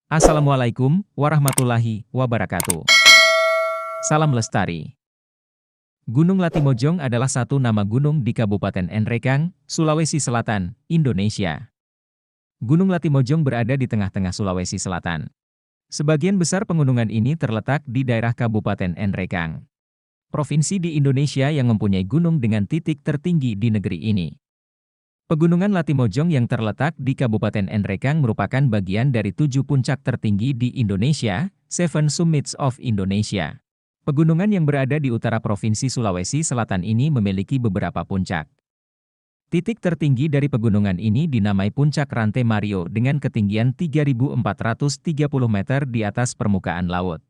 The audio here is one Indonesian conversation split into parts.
Assalamualaikum warahmatullahi wabarakatuh. Salam lestari. Gunung Latimojong adalah satu nama gunung di Kabupaten Nrekang, Sulawesi Selatan, Indonesia. Gunung Latimojong berada di tengah-tengah Sulawesi Selatan. Sebagian besar pegunungan ini terletak di daerah Kabupaten Nrekang, provinsi di Indonesia yang mempunyai gunung dengan titik tertinggi di negeri ini. Pegunungan Latimojong yang terletak di Kabupaten Nrekang merupakan bagian dari 7 puncak tertinggi di Indonesia, Seven Summits of Indonesia. Pegunungan yang berada di utara Provinsi Sulawesi Selatan ini memiliki beberapa puncak. Titik tertinggi dari pegunungan ini dinamai Puncak Rantai Mario dengan ketinggian 3.430 meter di atas permukaan laut.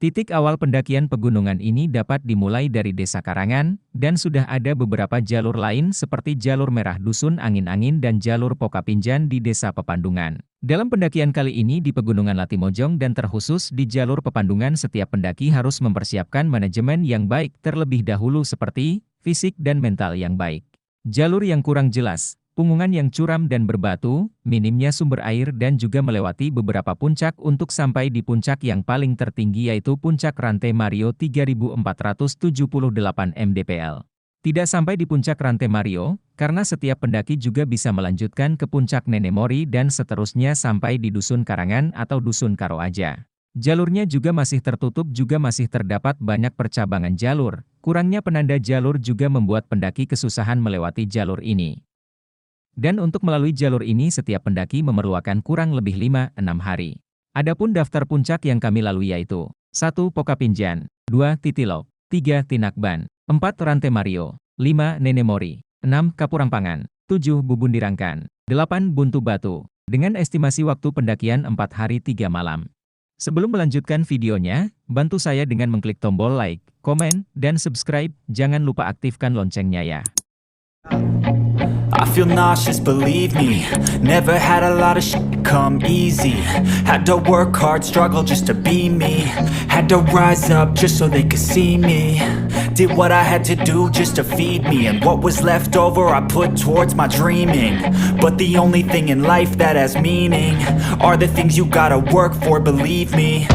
Titik awal pendakian pegunungan ini dapat dimulai dari Desa Karangan, dan sudah ada beberapa jalur lain seperti jalur Merah Dusun Angin-Angin dan jalur Pokapinjan di Desa Pepandungan. Dalam pendakian kali ini di Pegunungan Latimojong dan terkhusus di jalur Pepandungan, setiap pendaki harus mempersiapkan manajemen yang baik terlebih dahulu seperti fisik dan mental yang baik. Jalur yang kurang jelas, pungungan yang curam dan berbatu, minimnya sumber air dan juga melewati beberapa puncak untuk sampai di puncak yang paling tertinggi yaitu Puncak Rantai Mario 3.478 mdpl. Tidak sampai di Puncak Rantai Mario, karena setiap pendaki juga bisa melanjutkan ke Puncak Nenek Mori dan seterusnya sampai di Dusun Karangan atau Dusun Karoaja. Jalurnya juga masih tertutup, juga masih terdapat banyak percabangan jalur. Kurangnya penanda jalur juga membuat pendaki kesusahan melewati jalur ini. Dan untuk melalui jalur ini setiap pendaki memerlukan kurang lebih 5-6 hari. Adapun daftar puncak yang kami lalui yaitu 1. Pokapinjan, 2. Titilok, 3. Tinakban, 4. Rantai Mario, 5. Nenek Mori, 6. Kapurangpangan, 7. Bubundirangkan, 8. Buntu Batu, dengan estimasi waktu pendakian 4 hari 3 malam. Sebelum melanjutkan videonya, bantu saya dengan mengklik tombol like, komen, dan subscribe, jangan lupa aktifkan loncengnya ya. I feel nauseous, believe me. Never had a lot of shit come easy. Had to work hard, struggle just to be me. Had to rise up just so they could see me. Did what I had to do just to feed me. And what was left over I put towards my dreaming. But the only thing in life that has meaning are the things you gotta work for, believe me.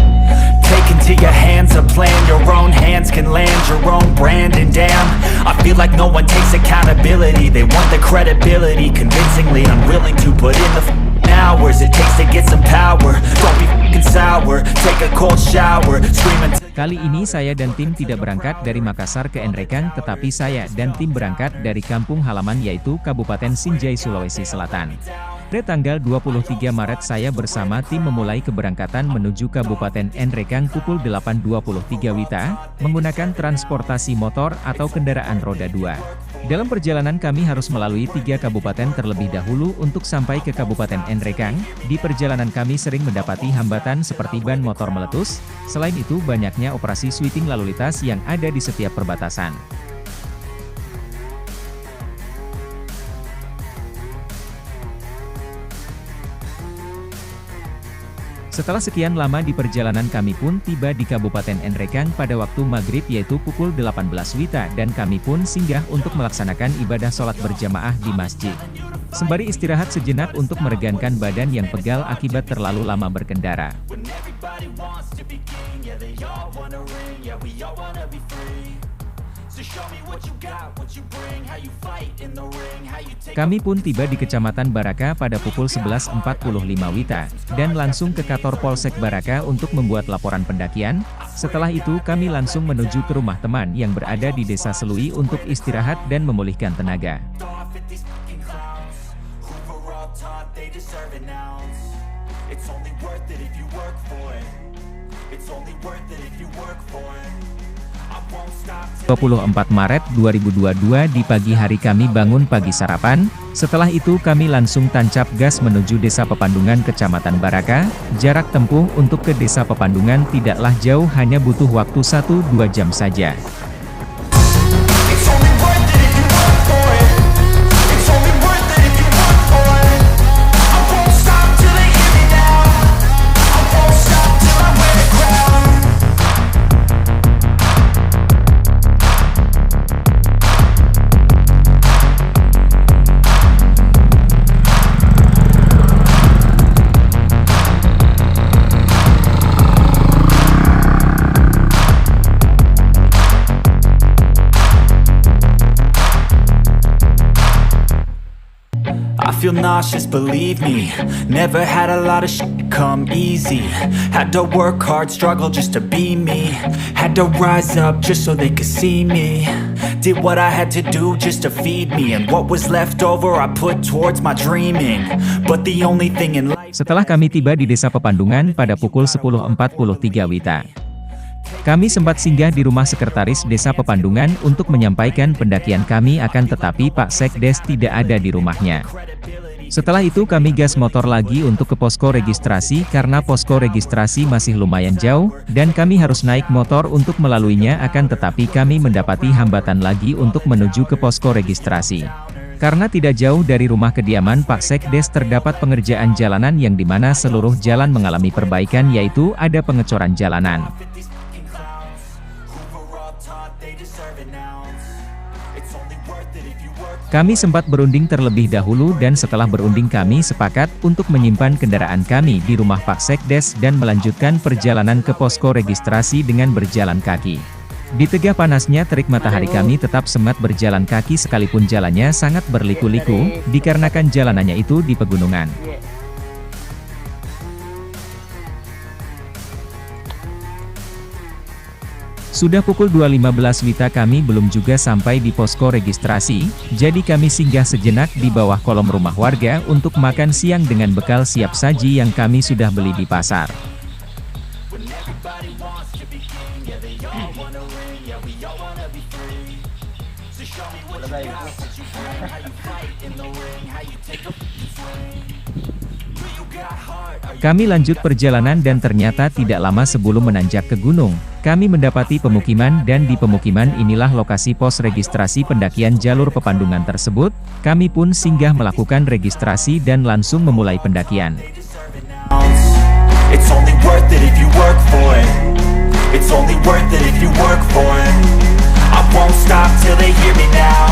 Take into your hands a plan, your own hands can land your own brand. And damn, I feel like no one takes accountability. They want the credibility, convincingly unwilling to put in the hours it takes to get some power. Don't be fucking sour, take a cold shower, scream until... Kali ini saya dan tim tidak berangkat dari Makassar ke Nrekang, tetapi saya dan tim berangkat dari kampung halaman yaitu Kabupaten Sinjai, Sulawesi Selatan. Pada tanggal 23 Maret saya bersama tim memulai keberangkatan menuju Kabupaten Nrekang pukul 8.23 WITA, menggunakan transportasi motor atau kendaraan roda 2. Dalam perjalanan kami harus melalui 3 kabupaten terlebih dahulu untuk sampai ke Kabupaten Nrekang. Di perjalanan kami sering mendapati hambatan seperti ban motor meletus, selain itu banyaknya operasi sweeping lalu lintas yang ada di setiap perbatasan. Setelah sekian lama di perjalanan kami pun tiba di Kabupaten Nrekang pada waktu maghrib yaitu pukul 18 WITA dan kami pun singgah untuk melaksanakan ibadah sholat berjamaah di masjid. Sembari istirahat sejenak untuk meregangkan badan yang pegal akibat terlalu lama berkendara. Kami pun tiba di Kecamatan Baraka pada pukul 11.45 WITA, dan langsung ke kantor Polsek Baraka untuk membuat laporan pendakian. Setelah itu kami langsung menuju ke rumah teman yang berada di Desa Selui untuk istirahat dan memulihkan tenaga. It's only worth it if you work for it. 24 Maret 2022 di pagi hari kami bangun pagi sarapan, setelah itu kami langsung tancap gas menuju Desa Pepandungan Kecamatan Baraka. Jarak tempuh untuk ke Desa Pepandungan tidaklah jauh, hanya butuh waktu 1-2 jam saja. feel nauseous, believe me. Never had a lot of shit come easy. Had to work hard, struggle just to be me. Had to rise up just so they could see me. Did what I had to do just to feed me. And what was left over I put towards my dreaming. But the only thing in life... Setelah kami tiba di Desa Pepandungan pada pukul 10.43 WITA, kami sempat singgah di rumah sekretaris Desa Pepandungan untuk menyampaikan pendakian kami, akan tetapi Pak Sekdes tidak ada di rumahnya. Setelah itu kami gas motor lagi untuk ke posko registrasi karena posko registrasi masih lumayan jauh, dan kami harus naik motor untuk melaluinya, akan tetapi kami mendapati hambatan lagi untuk menuju ke posko registrasi. Karena tidak jauh dari rumah kediaman Pak Sekdes terdapat pengerjaan jalanan yang dimana seluruh jalan mengalami perbaikan, yaitu ada pengecoran jalanan. Kami sempat berunding terlebih dahulu, dan setelah berunding kami sepakat untuk menyimpan kendaraan kami di rumah Pak Sekdes dan melanjutkan perjalanan ke posko registrasi dengan berjalan kaki. Di tengah panasnya terik matahari kami tetap semangat berjalan kaki sekalipun jalannya sangat berliku-liku, dikarenakan jalanannya itu di pegunungan. Sudah pukul 2.15 WITA kami belum juga sampai di posko registrasi, jadi kami singgah sejenak di bawah kolom rumah warga untuk makan siang dengan bekal siap saji yang kami sudah beli di pasar. Kami lanjut perjalanan dan ternyata tidak lama sebelum menanjak ke gunung, kami mendapati pemukiman, dan di pemukiman inilah lokasi pos registrasi pendakian jalur Pepandungan tersebut. Kami pun singgah melakukan registrasi dan langsung memulai pendakian. It's only worth it if you work for it. It's only worth it if you work for it. I won't stop till they hear me now.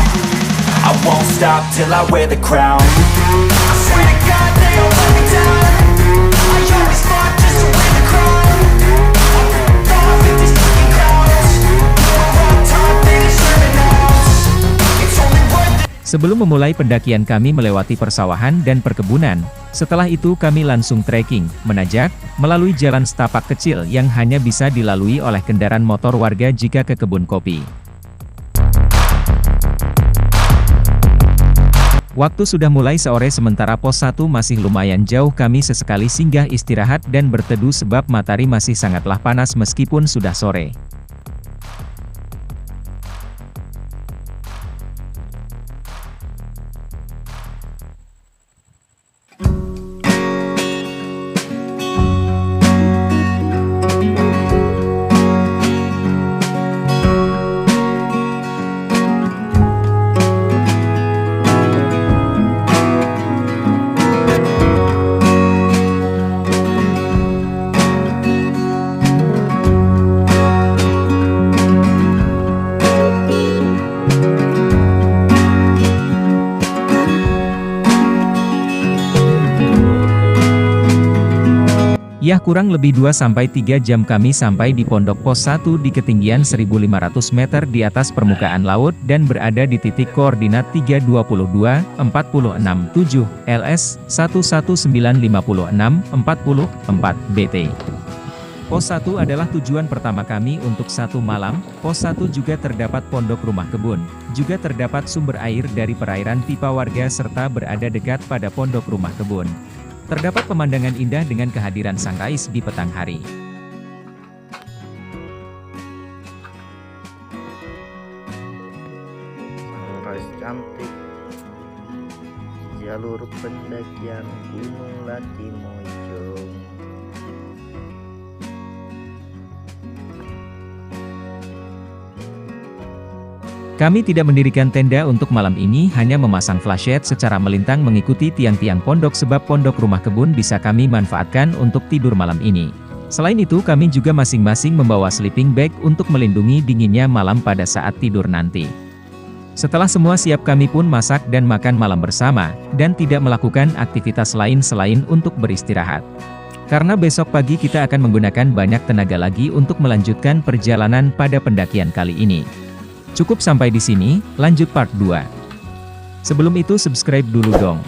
I won't stop till I wear the crown. I swear to God they don't let me down. I always fought just to win the crown. I'm off with these fucking clowns. I'm top, they deserve it now. It's only worth it. Sebelum memulai pendakian kami melewati persawahan dan perkebunan. Setelah itu kami langsung trekking, menanjak, melalui jalan setapak kecil yang hanya bisa dilalui oleh kendaraan motor warga jika ke kebun kopi. Waktu sudah mulai sore sementara pos 1 masih lumayan jauh, kami sesekali singgah istirahat dan berteduh sebab matahari masih sangatlah panas meskipun sudah sore. Ya kurang lebih 2-3 jam kami sampai di pondok pos 1 di ketinggian 1.500 meter di atas permukaan laut dan berada di titik koordinat 322, 46, 7, LS, 11956, 44, BT. Pos 1 adalah tujuan pertama kami untuk satu malam. Pos 1 juga terdapat pondok rumah kebun, juga terdapat sumber air dari perairan pipa warga serta berada dekat pada pondok rumah kebun. Terdapat pemandangan indah dengan kehadiran sunrise di petang hari. Sunrise cantik jalur pendakian Gunung Latimojong. Kami tidak mendirikan tenda untuk malam ini, hanya memasang flashlight secara melintang mengikuti tiang-tiang pondok sebab pondok rumah kebun bisa kami manfaatkan untuk tidur malam ini. Selain itu kami juga masing-masing membawa sleeping bag untuk melindungi dinginnya malam pada saat tidur nanti. Setelah semua siap kami pun masak dan makan malam bersama, dan tidak melakukan aktivitas lain selain untuk beristirahat. Karena besok pagi kita akan menggunakan banyak tenaga lagi untuk melanjutkan perjalanan pada pendakian kali ini. Cukup sampai di sini, lanjut part 2. Sebelum itu subscribe dulu dong.